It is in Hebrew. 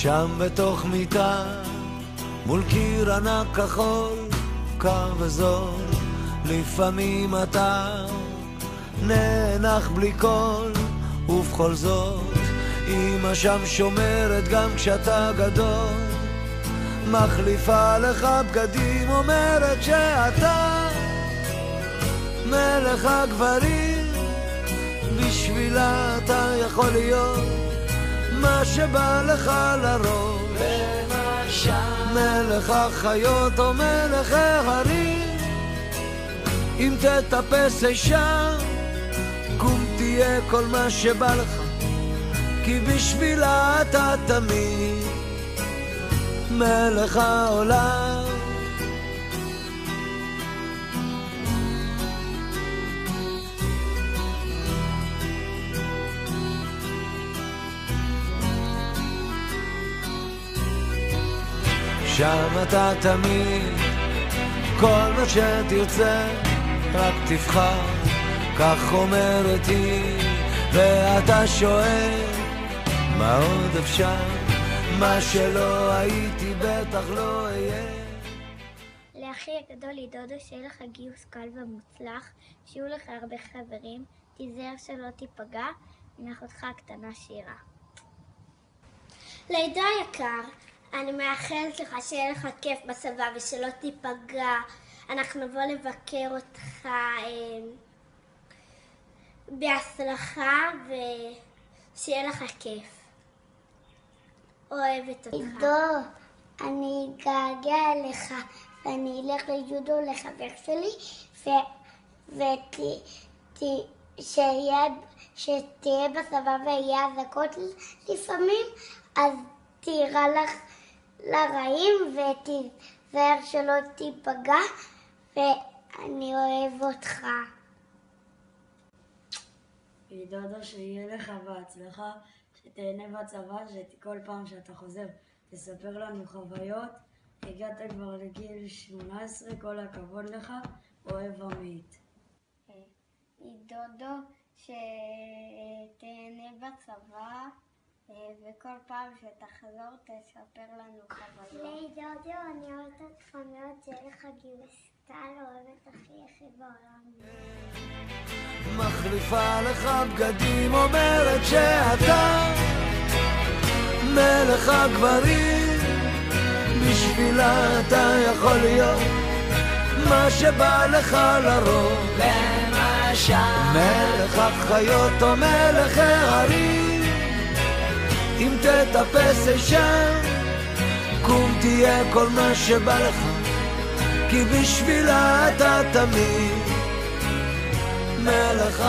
שם בתוך מיטה מול קיר ענק כחול, קר וזול, לפעמים אתה נאנח בלי קול, ובכל זאת אמא שם שומרת גם כשאתה גדול, מחליפה לך בגדים, אומרת שאתה מלך הגברים, בשבילה אתה יכול להיות מה שבא לך לראש, מלך החיות או מלך ההרים, אם תטפס אישה קום תהיה כל מה שבא לך, כי בשבילה אתה תמיד מלך העולם. שם אתה תמיד כל מה שתרצה רק תבחר, כך אומרת היא, ואתה שואל מה עוד אפשר, מה שלא הייתי בטח לא אהיה. לאחי הגדול לדודו, שיהיה לך גיוס קל ומוצלח, שיהיו לך הרבה חברים, תיזהר שלא תיפגע, מאחותך הקטנה שירה. לעידו היקר, אני מאחלת לך שיהיה לך כיף בצבא ושלא תיפגע. אנחנו נבוא לבקר אותך בהצלחה ושיהיה לך כיף. אוהבת אותך. עידו, אני אגעגע אליך ואני אלך ליודו לחבר שלי שתהיה בצבא ויהיה אזעקות לפעמים, אז תירא לך לרעים ותיזהר שלא תיפגע, ואני אוהב אותך. דודו, שיהיה לך בהצלחה, שתהנה בצבא, שכל פעם שאתה חוזר תספר לנו חוויות. הגעת כבר לגיל 18, כל הכבוד לך, אוהב עמית. דודו, שתהנה בצבא, וכל פעם שתחזור תספר לנו חוויות. דודו, אני אוהבת אותך מאוד, שיהיה לך גיוס קל, אוהבת הכי בעולם. מחליפה לך בגדים, אומרת שאתה מלך הגברים, בשבילה אתה יכול להיות מה שבא לך לראש, למשל מלך החיות או מלך ההרים, אם תטפס אישה קום תהיה כל מה שבא לך, כי בשבילה אתה תמיד מלך